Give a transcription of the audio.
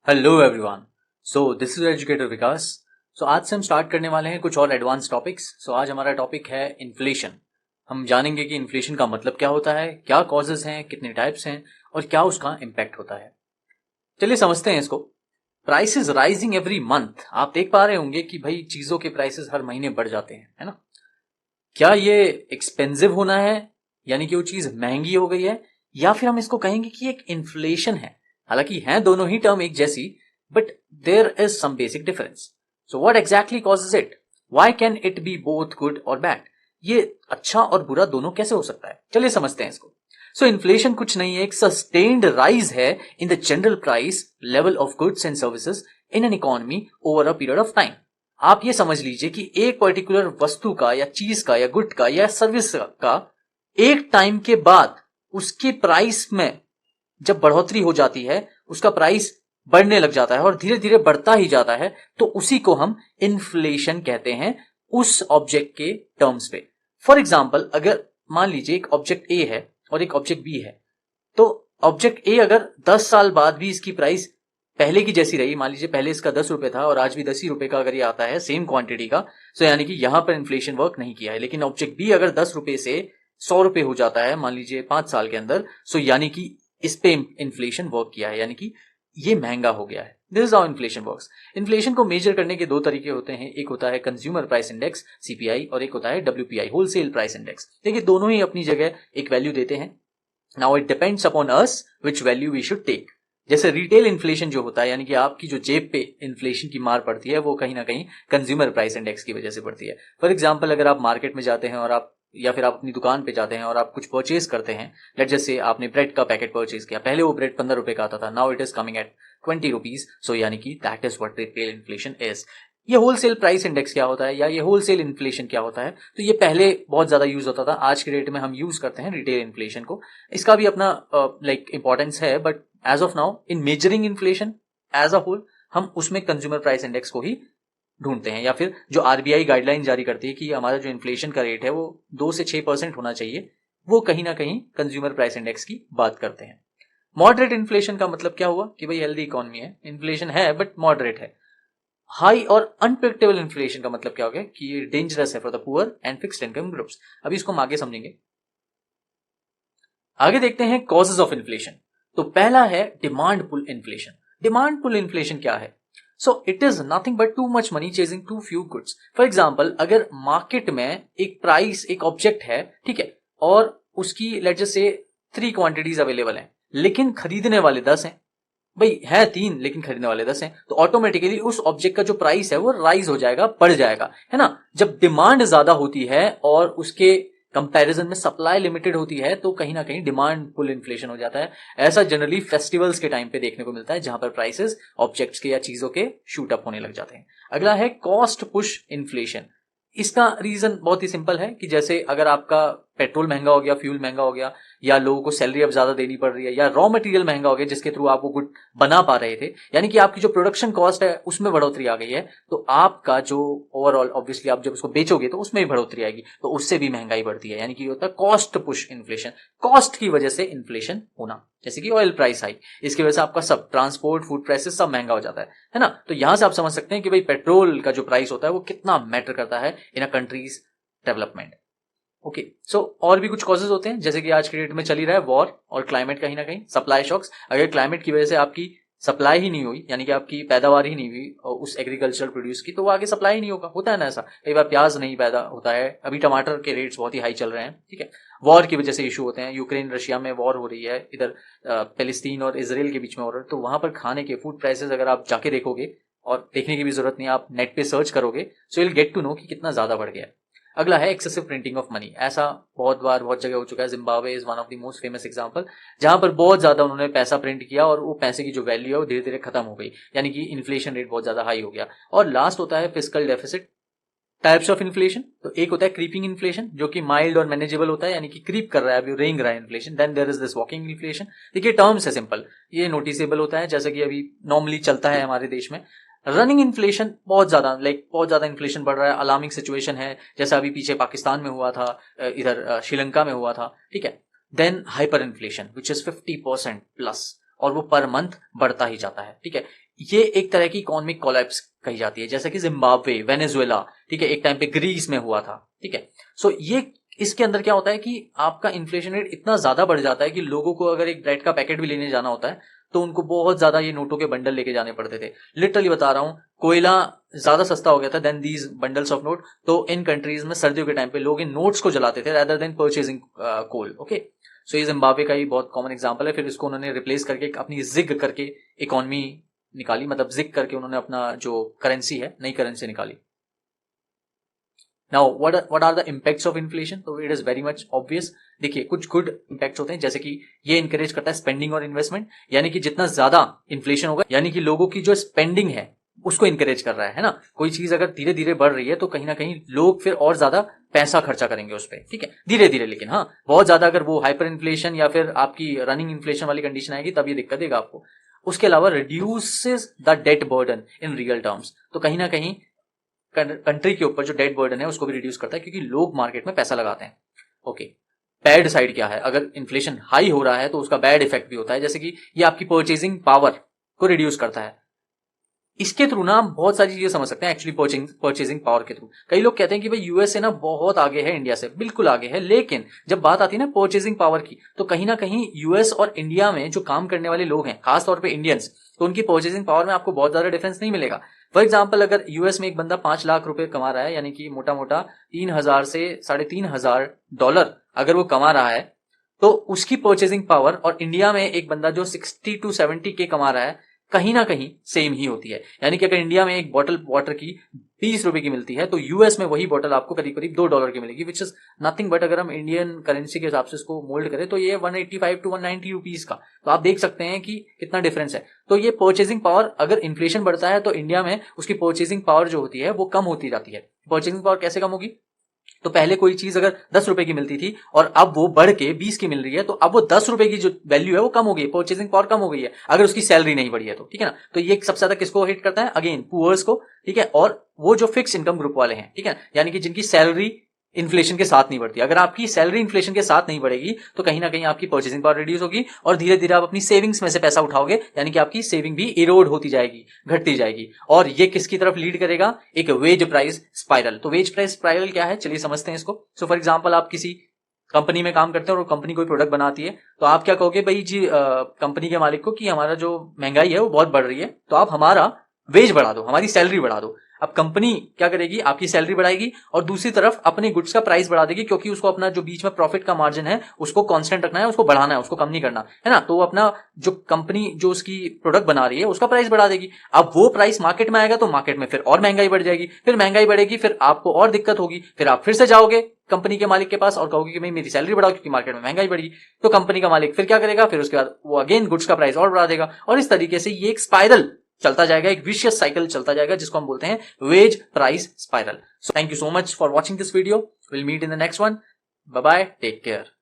Hello everyone. This is educator Vikas. आज से हम स्टार्ट करने वाले हैं कुछ और एडवांस टॉपिक्स। आज हमारा टॉपिक है इन्फ्लेशन। हम जानेंगे कि इन्फ्लेशन का मतलब क्या होता है, क्या कॉजेज हैं, कितने टाइप्स हैं और क्या उसका इम्पैक्ट होता है। चलिए समझते हैं इसको। Prices rising every month. आप देख पा रहे होंगे कि भाई चीजों के प्राइसेस हर महीने बढ़ जाते हैं, है ना। क्या ये एक्सपेंसिव होना है, यानी कि वो चीज महंगी हो गई है, या फिर हम इसको कहेंगे कि एक इन्फ्लेशन है। हालांकि हैं दोनों ही टर्म एक जैसी, but there is some basic difference. So what exactly causes it? Why can it be both good और बैड? ये अच्छा और बुरा दोनों कैसे हो सकता है, चलिए समझते हैं इसको। इन्फ्लेशन कुछ नहीं है, एक सस्टेन्ड राइज है in the general price level of goods and services in an economy over a period of time. आप ये समझ लीजिए कि एक पर्टिकुलर वस्तु का या चीज का या गुड का या सर्विस का एक टाइम के बाद उसके प्राइस में जब बढ़ोतरी हो जाती है, उसका प्राइस बढ़ने लग जाता है और धीरे धीरे बढ़ता ही जाता है, तो उसी को हम इन्फ्लेशन कहते हैं उस ऑब्जेक्ट के टर्म्स पे। फॉर एग्जाम्पल, अगर मान लीजिए एक ऑब्जेक्ट ए है और एक ऑब्जेक्ट बी है, तो ऑब्जेक्ट ए अगर 10 साल बाद भी इसकी प्राइस पहले की जैसी रही, मान लीजिए पहले इसका 10 रुपए था और आज भी 10 ही रुपए का अगर ये आता है सेम क्वांटिटी का, तो यानी कि यहां पर इन्फ्लेशन वर्क नहीं किया है। लेकिन ऑब्जेक्ट बी अगर 10 रुपए से 100 रुपए हो जाता है मान लीजिए 5 साल के अंदर, सो यानी कि इस पे इन्फ्लेशन वर्क किया है, यानी कि ये महंगा हो गया है। This is how inflation works. Inflation को मेजर करने के दो तरीके होते हैं, एक होता है कंज्यूमर प्राइस इंडेक्स सीपीआई और एक होता है डब्ल्यूपीआई होलसेल प्राइस इंडेक्स। देखिए दोनों ही अपनी जगह एक वैल्यू देते हैं। Now it depends upon us which value we should take. जैसे रिटेल इन्फ्लेशन जो होता है, यानी कि आपकी जो जेब पे इन्फ्लेशन की मार पड़ती है, वो कहीं ना कहीं कंज्यूमर प्राइस इंडेक्स की वजह से पड़ती है। फॉर एग्जाम्पल, अगर आप मार्केट में जाते हैं और आप या फिर आप अपनी दुकान पे जाते हैं और आप कुछ परचेज करते हैं, लेट जैसे आपने ब्रेड का पैकेट परचेज किया, पहले वो ब्रेड 15 रुपए का आता था, now it is coming at 20 rupees. So यानी कि that is what retail inflation is. ये होलसेल प्राइस इंडेक्स क्या होता है या ये होलसेल इन्फ्लेशन क्या होता है, तो ये पहले बहुत ज्यादा यूज होता था, आज के डेट में हम यूज करते हैं रिटेल इन्फ्लेशन को। इसका भी अपना इंपॉर्टेंस है, but as of now in measuring inflation as a whole हम उसमें कंज्यूमर प्राइस इंडेक्स को ही ढूंढते हैं, या फिर जो आरबीआई गाइडलाइन जारी करती है कि हमारा जो इन्फ्लेशन का रेट है वो 2 से 6% होना चाहिए, वो कहीं ना कहीं कंज्यूमर प्राइस इंडेक्स की बात करते हैं। मॉडरेट इन्फ्लेशन का मतलब क्या हुआ कि भाई हेल्दी इकोनॉमी है, इन्फ्लेशन है बट मॉडरेट है। हाई और अनप्रेडिक्टेबल इन्फ्लेशन का मतलब क्या हो गया कि ये डेंजरस है for the poor and fixed income groups. अभी इसको हम आगे समझेंगे। आगे देखते हैं कॉजेज ऑफ इन्फ्लेशन। तो पहला है demand pull inflation. Demand pull inflation क्या है? So it is nothing but too much money chasing too few goods. For example, अगर मार्केट में एक प्राइस, एक ऑब्जेक्ट है, ठीक है, और उसकी let just say 3 quantities available हैं, लेकिन खरीदने वाले 10 हैं। भाई है 3 लेकिन खरीदने वाले 10 हैं, तो ऑटोमेटिकली उस ऑब्जेक्ट का जो प्राइस है वो राइज हो जाएगा, बढ़ जाएगा, है ना। जब डिमांड ज्यादा होती है और उसके कंपैरिजन में सप्लाई लिमिटेड होती है, तो कहीं ना कहीं डिमांड पुल इन्फ्लेशन हो जाता है। ऐसा जनरली फेस्टिवल्स के टाइम पे देखने को मिलता है, जहां पर प्राइसेस ऑब्जेक्ट्स के या चीजों के शूट अप होने लग जाते हैं। अगला है कॉस्ट पुश इन्फ्लेशन। इसका रीजन बहुत ही सिंपल है कि जैसे अगर आपका पेट्रोल महंगा हो गया, फ्यूल महंगा हो गया, या लोगों को सैलरी अब ज्यादा देनी पड़ रही है, या रॉ मटेरियल महंगा हो गया जिसके थ्रू आप वो गुड बना पा रहे थे, यानी कि आपकी जो प्रोडक्शन कॉस्ट है उसमें बढ़ोतरी आ गई है, तो आपका जो ओवरऑल ऑब्वियसली आप जब उसको बेचोगे तो उसमें भी बढ़ोतरी आएगी, तो उससे भी महंगाई बढ़ती है, यानी कि होता है कॉस्ट पुश इन्फ्लेशन। कॉस्ट की वजह से इन्फ्लेशन होना, जैसे कि ऑयल प्राइस हाइक, इसकी वजह से आपका सब ट्रांसपोर्ट, फूड प्राइसेस सब महंगा हो जाता है ना। तो यहां से आप समझ सकते हैं कि भाई पेट्रोल का जो प्राइस होता है वो कितना मैटर करता है इन अ कंट्रीज डेवलपमेंट। ओके, सो और भी कुछ कॉजेज होते हैं, जैसे कि आज के डेट में चल ही रहा है वॉर और क्लाइमेट, कहीं ना कहीं सप्लाई शॉक्स। अगर क्लाइमेट की वजह से आपकी सप्लाई ही नहीं हुई, यानी कि आपकी पैदावार ही नहीं हुई उस एग्रीकल्चरल प्रोड्यूस की, तो वो आगे सप्लाई ही नहीं होगा। होता है ना ऐसा, कई बार प्याज नहीं पैदा होता है, अभी टमाटर के रेट्स बहुत ही हाई चल रहे हैं, ठीक है, वॉर की वजह से इशू होते हैं। यूक्रेन रशिया में वॉर हो रही है, इधर पैलेस्टीन और इसराइल के बीच में हो रहा है, तो वहां पर खाने के फूड प्राइसेस अगर आप जाके देखोगे, और देखने की भी जरूरत नहीं, आप नेट पे सर्च करोगे, so you will get to know कि कितना ज्यादा बढ़ गया है। अगला है एक्सेसिव प्रिंटिंग ऑफ मनी। ऐसा बहुत बार बहुत जगह हो चुका है। Zimbabwe is one of the most famous example, जहां पर बहुत ज्यादा उन्होंने पैसा प्रिंट किया और वो पैसे की जो वैल्यू है वो धीरे धीरे खत्म हो गई, यानी कि इन्फ्लेशन रेट बहुत ज्यादा हाई हो गया। और लास्ट होता है fiscal deficit. Types of inflation, तो एक होता है क्रीपिंग इन्फ्लेशन, जो कि माइल्ड और मैनेजेबल होता है, यानी कि क्रीप कर रहा है, अभी रेंग रहा है inflation. Then there is this walking inflation. देखिए टर्म्स है सिंपल, ये नोटिसेबल होता है, जैसा कि अभी नॉर्मली चलता है हमारे देश में। रनिंग इन्फ्लेशन बहुत ज्यादा बहुत ज्यादा इन्फ्लेशन बढ़ रहा है, अलार्मिंग सिचुएशन है, जैसा अभी पीछे पाकिस्तान में हुआ था, इधर श्रीलंका में हुआ था, ठीक है। Then hyper inflation which is 50% plus, और वो पर मंथ बढ़ता ही जाता है, ठीक है। ये एक तरह की इकोनॉमिक कोलैप्स कही जाती है, जैसे कि जिम्बाब्वे, वेनेजुएला, ठीक है, एक टाइम पे ग्रीस में हुआ था, ठीक है। सो ये इसके अंदर क्या होता है कि आपका इन्फ्लेशन रेट इतना ज्यादा बढ़ जाता है कि लोगों को अगर एक ब्रेड का पैकेट भी लेने जाना होता है तो उनको बहुत ज्यादा ये नोटों के बंडल लेके जाने पड़ते थे। लिटरली बता रहा हूं, कोयला ज्यादा सस्ता हो गया था then these bundles of note. तो इन कंट्रीज में सर्दियों के टाइम पे लोग इन नोट्स को जलाते थे रेदर देन परचेजिंग कोल। ओके, सो ये जिम्बाब्वे का ही बहुत कॉमन एग्जांपल है। फिर इसको उन्होंने रिप्लेस करके अपनी जिग करके इकोनॉमी निकाली, मतलब जिग करके उन्होंने अपना जो करेंसी है नई करेंसी निकाली। Now what are the impacts of inflation? तो it is very much obvious. देखिए, कुछ गुड इम्पैक्ट्स होते हैं, जैसे कि ये इनकरेज करता है स्पेंडिंग और इन्वेस्टमेंट, यानी कि जितना ज्यादा इन्फ्लेशन होगा यानी कि लोगों की जो स्पेंडिंग है उसको इनकरेज कर रहा है ना। कोई चीज अगर धीरे धीरे बढ़ रही है तो कहीं ना कहीं लोग फिर और ज्यादा पैसा खर्चा करेंगे उस पर, ठीक है, धीरे धीरे। लेकिन हाँ, बहुत ज्यादा अगर वो हाइपर इन्फ्लेशन या फिर आपकी रनिंग इन्फ्लेशन वाली कंडीशन आएगी तब ये दिक्कत देगा आपको। उसके अलावा reduces the debt burden in real terms, तो कहीं ना कहीं कंट्री के ऊपर जो डेट बर्डन है उसको भी रिड्यूस करता है, क्योंकि लोग मार्केट में पैसा लगाते हैं। ओके, बैड साइड क्या है? अगर इन्फ्लेशन हाई हो रहा है तो उसका बैड इफेक्ट भी होता है, जैसे कि ये आपकी परचेजिंग पावर को रिड्यूस करता है। इसके थ्रू ना हम बहुत सारी चीजें समझ सकते हैं एक्चुअली परचेजिंग पावर के थ्रू। कई लोग कहते हैं कि भाई यूएसए ना बहुत आगे है इंडिया से, बिल्कुल आगे है, लेकिन जब बात आती है ना परचेजिंग पावर की तो कहीं ना कहीं यूएस और इंडिया में जो काम करने वाले लोग हैं, खासतौर पर इंडियंस, तो उनकी परचेजिंग पावर में आपको बहुत ज्यादा डिफरेंस नहीं मिलेगा। फॉर एग्जाम्पल, अगर यूएस में एक बंदा 5 लाख रुपए कमा रहा है, यानी कि मोटा मोटा 3,000 से $3,500 अगर वो कमा रहा है, तो उसकी परचेजिंग पावर और इंडिया में एक बंदा जो 60 to 70K कमा रहा है कहीं ना कहीं सेम ही होती है। यानी कि अगर इंडिया में एक बॉटल वाटर की 20 रुपए की मिलती है तो यूएस में वही बॉटल आपको करीब करीब $2 की मिलेगी, विच इज नथिंग बट, अगर हम इंडियन करेंसी के हिसाब से इसको मोल्ड करें तो ये 185 to 190 रुपीज का। तो आप देख सकते हैं कि कितना डिफरेंस है। तो ये परचेजिंग पावर, अगर इन्फ्लेशन बढ़ता है तो इंडिया में उसकी परचेजिंग पावर जो होती है वो कम होती जाती है। परचेजिंग पावर कैसे कम होगी? तो पहले कोई चीज अगर 10 रुपए की मिलती थी और अब वो बढ़ के 20 की मिल रही है, तो अब वो 10 रुपए की जो वैल्यू है वो कम हो गई, परचेजिंग पावर कम हो गई है, अगर उसकी सैलरी नहीं बढ़ी है तो, ठीक है ना। तो ये सबसे ज्यादा किसको हिट करता है? अगेन पुअर्स को, ठीक है, और वो जो फिक्स इनकम ग्रुप वाले हैं, ठीक है, यानी कि जिनकी सैलरी इन्फ्लेशन के साथ नहीं बढ़ती। अगर आपकी सैलरी इन्फ्लेशन के साथ नहीं बढ़ेगी तो कहीं ना कहीं आपकी परचेसिंग पावर रिड्यूस होगी और धीरे धीरे आप अपनी सेविंग्स में से पैसा उठाओगे, यानी कि आपकी सेविंग भी इरोड होती जाएगी, घटती जाएगी। और ये किसकी तरफ लीड करेगा? एक वेज प्राइस स्पाइरल। तो वेज प्राइस स्पाइरल क्या है, चलिए समझते हैं इसको। सो फॉर एग्जाम्पल, आप किसी कंपनी में काम करते हैं और कंपनी कोई प्रोडक्ट बनाती है, तो आप क्या कहोगे भाई जी कंपनी के मालिक को कि हमारा जो महंगाई है वो बहुत बढ़ रही है, तो आप हमारा वेज बढ़ा दो, हमारी सैलरी बढ़ा दो। अब कंपनी क्या करेगी? आपकी सैलरी बढ़ाएगी और दूसरी तरफ अपने गुड्स का प्राइस बढ़ा देगी, क्योंकि उसको अपना जो बीच में प्रॉफिट का मार्जिन है उसको कांस्टेंट रखना है, उसको बढ़ाना है, उसको कम नहीं करना है ना। तो वो अपना जो कंपनी जो उसकी प्रोडक्ट बना रही है उसका प्राइस बढ़ा देगी। अब वो प्राइस मार्केट में आएगा तो मार्केट में फिर और महंगाई बढ़ जाएगी, फिर महंगाई बढ़ेगी, फिर आपको और दिक्कत होगी, फिर आप फिर से जाओगे कंपनी के मालिक के पास और कहोगे कि भाई मेरी सैलरी बढ़ाओ क्योंकि मार्केट में महंगाई बढ़ी। तो कंपनी का मालिक फिर क्या करेगा? फिर उसके बाद वो अगेन गुड्स का प्राइस और बढ़ा देगा, और इस तरीके से ये एक स्पाइरल चलता जाएगा, एक विशियस साइकिल चलता जाएगा, जिसको हम बोलते हैं wage price spiral. So thank you so much for watching this video. Will meet in the next one. Bye bye, take care.